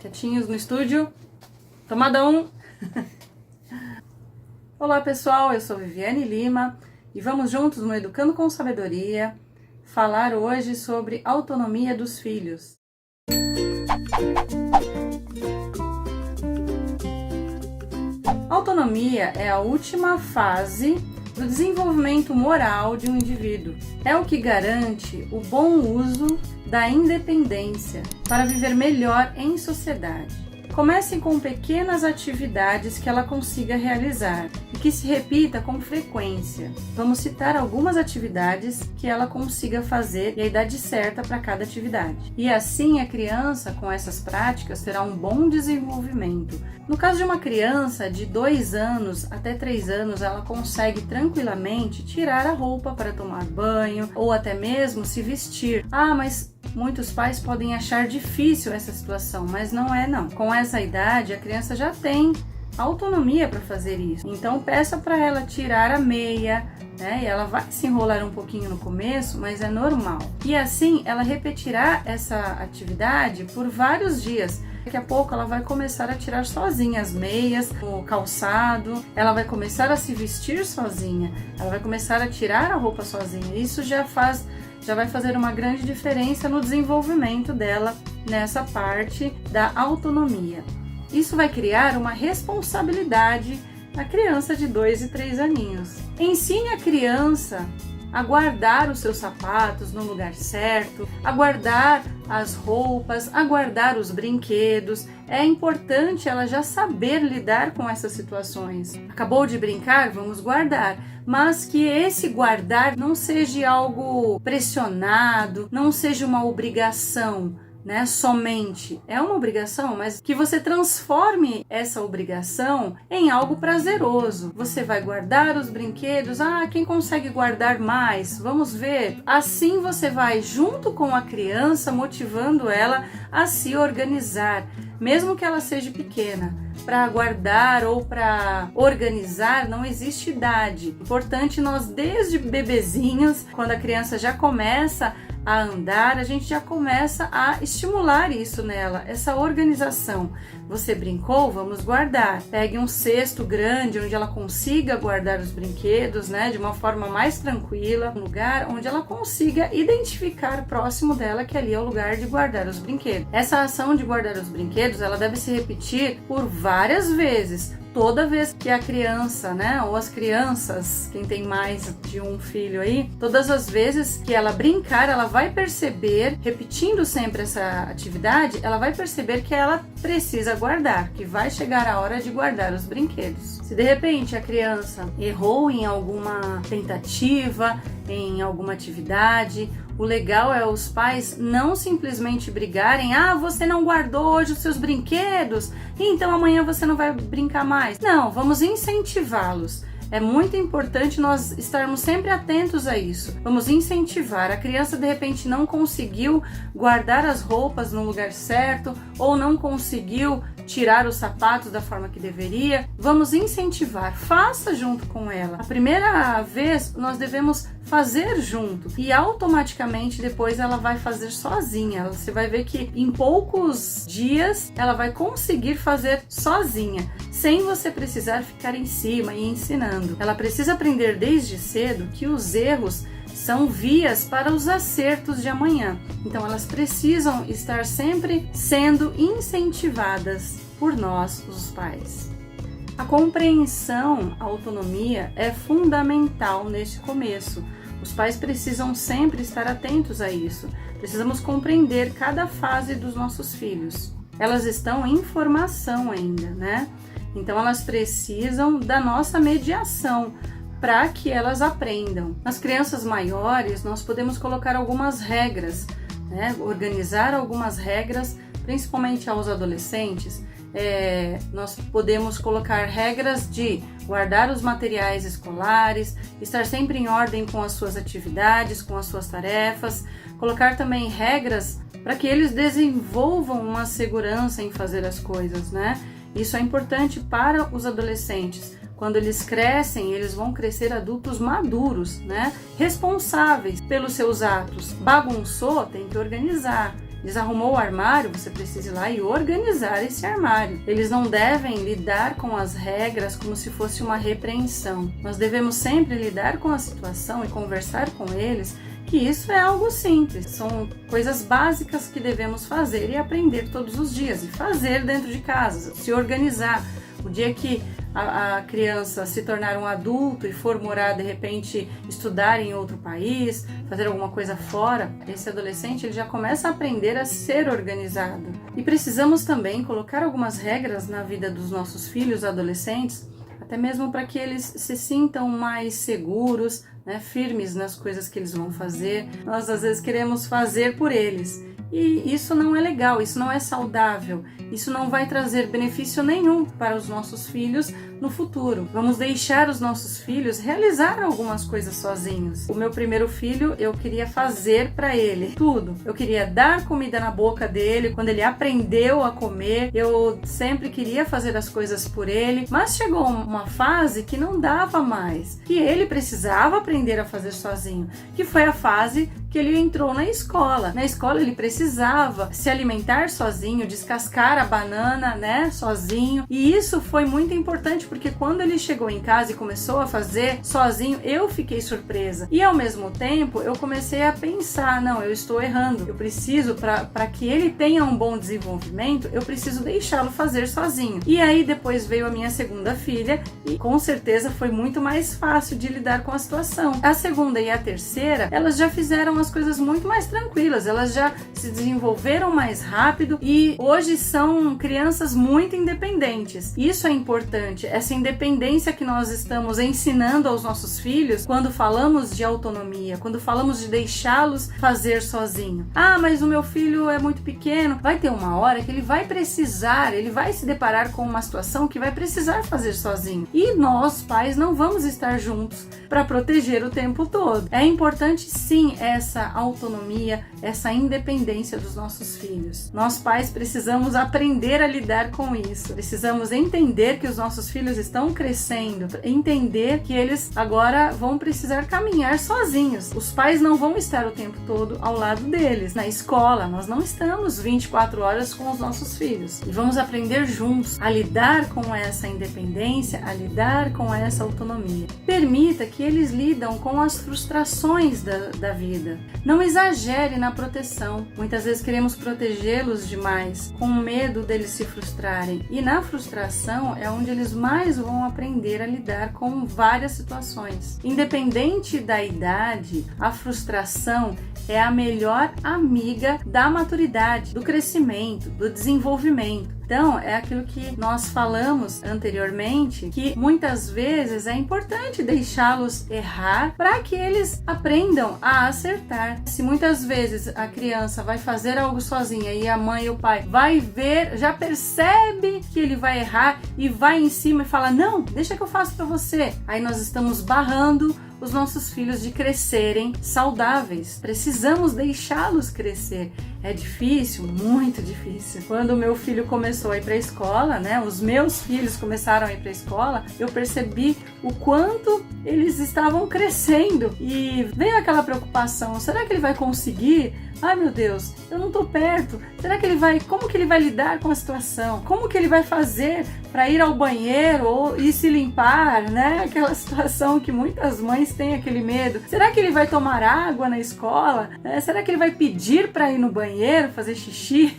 Quietinhos no estúdio. Tomada 1. Olá pessoal, eu sou Viviane Lima e vamos juntos no Educando com Sabedoria falar hoje sobre autonomia dos filhos. Autonomia é a última fase do desenvolvimento moral de um indivíduo. É o que garante o bom uso da independência para viver melhor em sociedade. Comece com pequenas atividades que ela consiga realizar e que se repita com frequência. Vamos citar algumas atividades que ela consiga fazer e a idade certa para cada atividade. E assim a criança, com essas práticas, terá um bom desenvolvimento. No caso de uma criança de 2 anos até 3 anos, ela consegue tranquilamente tirar a roupa para tomar banho ou até mesmo se vestir. Mas muitos pais podem achar difícil essa situação, mas não é não. Com essa idade, a criança já tem autonomia para fazer isso. Então peça para ela tirar a meia, né? E ela vai se enrolar um pouquinho no começo, mas é normal. E assim ela repetirá essa atividade por vários dias. Daqui a pouco ela vai começar a tirar sozinha as meias, o calçado, ela vai começar a se vestir sozinha, ela vai começar a tirar a roupa sozinha. Isso já vai fazer uma grande diferença no desenvolvimento dela nessa parte da autonomia. Isso vai criar uma responsabilidade na criança de 2 e 3 aninhos. Ensine a criança a guardar os seus sapatos no lugar certo, a guardar as roupas, a guardar os brinquedos. É importante ela já saber lidar com essas situações. Acabou de brincar? Vamos guardar. Mas que esse guardar não seja algo pressionado, não seja uma obrigação, né? Somente é uma obrigação, mas que você transforme essa obrigação em algo prazeroso. Você vai guardar os brinquedos, quem consegue guardar mais? Vamos ver. Assim você vai junto com a criança, motivando ela a se organizar, mesmo que ela seja pequena. Para guardar ou para organizar não existe idade. Importante nós desde bebezinhos, quando a criança já começa a andar, a gente já começa a estimular isso nela, essa organização. Você brincou? Vamos guardar. Pegue um cesto grande onde ela consiga guardar os brinquedos, né, de uma forma mais tranquila, um lugar onde ela consiga identificar próximo dela que ali é o lugar de guardar os brinquedos. Essa ação de guardar os brinquedos, ela deve se repetir por várias vezes. Toda vez que a criança, né, ou as crianças, quem tem mais de um filho aí, todas as vezes que ela brincar, ela vai perceber, repetindo sempre essa atividade, ela vai perceber que ela precisa guardar, que vai chegar a hora de guardar os brinquedos. Se de repente a criança errou em alguma tentativa, em alguma atividade, o legal é os pais não simplesmente brigarem, você não guardou hoje os seus brinquedos, então amanhã você não vai brincar mais. Não, vamos incentivá-los. É muito importante nós estarmos sempre atentos a isso. Vamos incentivar. A criança de repente não conseguiu guardar as roupas no lugar certo ou não conseguiu tirar os sapatos da forma que deveria. Vamos incentivar. Faça junto com ela. A primeira vez nós devemos fazer junto e automaticamente depois ela vai fazer sozinha. Você vai ver que em poucos dias ela vai conseguir fazer sozinha, sem você precisar ficar em cima e ensinando. Ela precisa aprender desde cedo que os erros são vias para os acertos de amanhã. Então elas precisam estar sempre sendo incentivadas por nós, os pais. A compreensão, a autonomia é fundamental neste começo. Os pais precisam sempre estar atentos a isso. Precisamos compreender cada fase dos nossos filhos. Elas estão em formação ainda, né? Então elas precisam da nossa mediação para que elas aprendam. Nas crianças maiores, nós podemos colocar algumas regras, né? Organizar algumas regras, principalmente aos adolescentes. Nós podemos colocar regras de guardar os materiais escolares, estar sempre em ordem com as suas atividades, com as suas tarefas, colocar também regras para que eles desenvolvam uma segurança em fazer as coisas, né? Isso é importante para os adolescentes. Quando eles crescem, eles vão crescer adultos maduros, né? Responsáveis pelos seus atos. Bagunçou, tem que organizar. Desarrumou o armário, você precisa ir lá e organizar esse armário. Eles não devem lidar com as regras como se fosse uma repreensão. Nós devemos sempre lidar com a situação e conversar com eles que isso é algo simples, são coisas básicas que devemos fazer e aprender todos os dias, e fazer dentro de casa, se organizar. O dia que a criança se tornar um adulto e for morar, de repente, estudar em outro país, fazer alguma coisa fora, esse adolescente ele já começa a aprender a ser organizado. E precisamos também colocar algumas regras na vida dos nossos filhos adolescentes, até mesmo para que eles se sintam mais seguros, né, firmes nas coisas que eles vão fazer. Nós às vezes queremos fazer por eles. E isso não é legal, isso não é saudável, isso não vai trazer benefício nenhum para os nossos filhos no futuro. Vamos deixar os nossos filhos realizar algumas coisas sozinhos. O meu primeiro filho, eu queria fazer para ele tudo. Eu queria dar comida na boca dele, quando ele aprendeu a comer, eu sempre queria fazer as coisas por ele, mas chegou uma fase que não dava mais, que ele precisava aprender a fazer sozinho, que foi a fase que ele entrou na escola. Na escola ele precisava se alimentar sozinho, descascar a banana, né, sozinho. E isso foi muito importante, porque quando ele chegou em casa e começou a fazer sozinho, eu fiquei surpresa. E ao mesmo tempo, eu comecei a pensar, não, eu estou errando. Eu preciso, para que ele tenha um bom desenvolvimento, eu preciso deixá-lo fazer sozinho. E aí depois veio a minha segunda filha e com certeza foi muito mais fácil de lidar com a situação. A segunda e a terceira, elas já fizeram as coisas muito mais tranquilas, elas já se desenvolveram mais rápido e hoje são crianças muito independentes. Isso é importante, essa independência que nós estamos ensinando aos nossos filhos quando falamos de autonomia, quando falamos de deixá-los fazer sozinho. Ah, mas o meu filho é muito pequeno. Vai ter uma hora que ele vai precisar, ele vai se deparar com uma situação que vai precisar fazer sozinho. E nós, pais, não vamos estar juntos para proteger o tempo todo. É importante sim essa autonomia, essa independência dos nossos filhos. Nós pais precisamos aprender a lidar com isso. Precisamos entender que os nossos filhos estão crescendo, entender que eles agora vão precisar caminhar sozinhos. Os pais não vão estar o tempo todo ao lado deles. Na escola, nós não estamos 24 horas com os nossos filhos. E vamos aprender juntos a lidar com essa independência, a lidar com essa autonomia. Permita que eles lidam com as frustrações da vida. Não exagere na proteção. Muitas vezes queremos protegê-los demais, com medo deles se frustrarem. E na frustração é onde eles mais vão aprender a lidar com várias situações. Independente da idade, a frustração é a melhor amiga da maturidade, do crescimento, do desenvolvimento. Então, é aquilo que nós falamos anteriormente, que muitas vezes é importante deixá-los errar para que eles aprendam a acertar. Se muitas vezes a criança vai fazer algo sozinha e a mãe e o pai vai ver, já percebe que ele vai errar e vai em cima e fala, não, deixa que eu faço para você. Aí nós estamos barrando os nossos filhos de crescerem saudáveis. Precisamos deixá-los crescer. É difícil, muito difícil. Quando o meu filho começou a ir para a escola, né, os meus filhos começaram a ir para a escola, eu percebi o quanto eles estavam crescendo e veio aquela preocupação, será que ele vai conseguir? Ai meu Deus, eu não tô perto. Será que ele vai, como que ele vai lidar com a situação? Como que ele vai fazer para ir ao banheiro e se limpar, né? Aquela situação que muitas mães têm aquele medo. Será que ele vai tomar água na escola? Será que ele vai pedir para ir no banheiro, fazer xixi?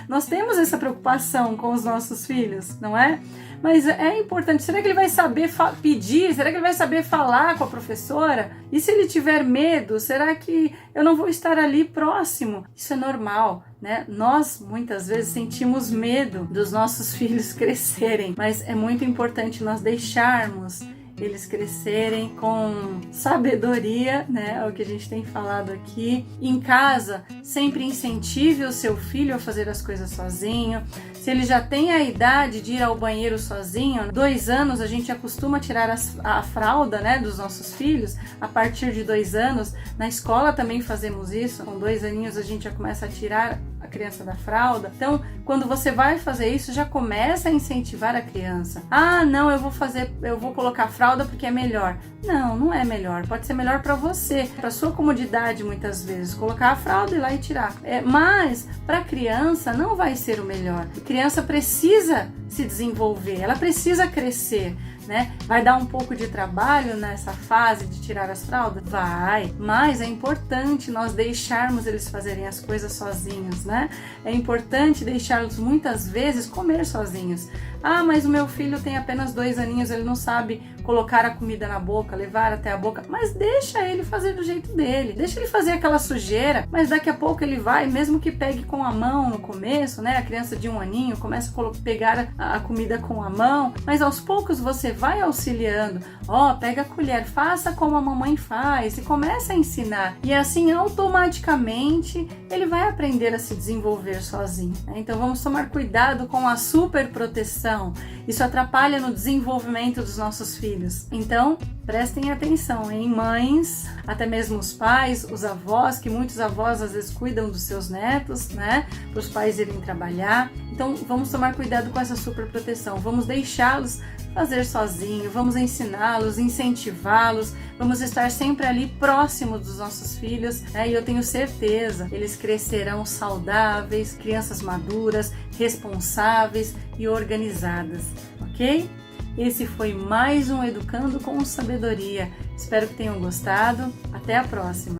Nós temos essa preocupação com os nossos filhos, não é? Mas é importante, será que ele vai saber pedir? Será que ele vai saber falar com a professora? E se ele tiver medo, será que eu não vou estar ali próximo? Isso é normal, né? Nós, muitas vezes, sentimos medo dos nossos filhos crescerem, mas é muito importante nós deixarmos eles crescerem com sabedoria, né? É o que a gente tem falado aqui. Em casa, sempre incentive o seu filho a fazer as coisas sozinho. Se ele já tem a idade de ir ao banheiro sozinho, 2 anos a gente acostuma tirar a fralda, né, dos nossos filhos. A partir de 2 anos, na escola também fazemos isso. Com 2 aninhos a gente já começa a tirar a criança da fralda. Então, quando você vai fazer isso, já começa a incentivar a criança. Ah, não, eu vou colocar fralda porque é melhor. Não, não é melhor. Pode ser melhor para você, para sua comodidade muitas vezes, colocar a fralda e ir lá e tirar. Mas para a criança não vai ser o melhor. A criança precisa se desenvolver, ela precisa crescer. Né? Vai dar um pouco de trabalho nessa fase de tirar as fraldas? Vai, mas é importante nós deixarmos eles fazerem as coisas sozinhos, né? É importante deixá-los muitas vezes comer sozinhos. Ah, mas o meu filho tem apenas 2 aninhos, ele não sabe colocar a comida na boca, levar até a boca, mas deixa ele fazer do jeito dele, deixa ele fazer aquela sujeira, mas daqui a pouco ele vai, mesmo que pegue com a mão no começo, né? A criança de 1 aninho começa a pegar a comida com a mão, mas aos poucos você vai auxiliando. Pega a colher, faça como a mamãe faz e começa a ensinar. E assim, automaticamente, ele vai aprender a se desenvolver sozinho, né? Então, vamos tomar cuidado com a superproteção. Isso atrapalha no desenvolvimento dos nossos filhos. Então, prestem atenção, hein? Mães, até mesmo os pais, os avós, que muitos avós às vezes cuidam dos seus netos, né? Para os pais irem trabalhar. Então, vamos tomar cuidado com essa superproteção. Vamos deixá-los fazer sozinho, vamos ensiná-los, incentivá-los, vamos estar sempre ali próximo dos nossos filhos, né? E eu tenho certeza, eles crescerão saudáveis, crianças maduras, responsáveis e organizadas, ok? Esse foi mais um Educando com Sabedoria. Espero que tenham gostado. Até a próxima!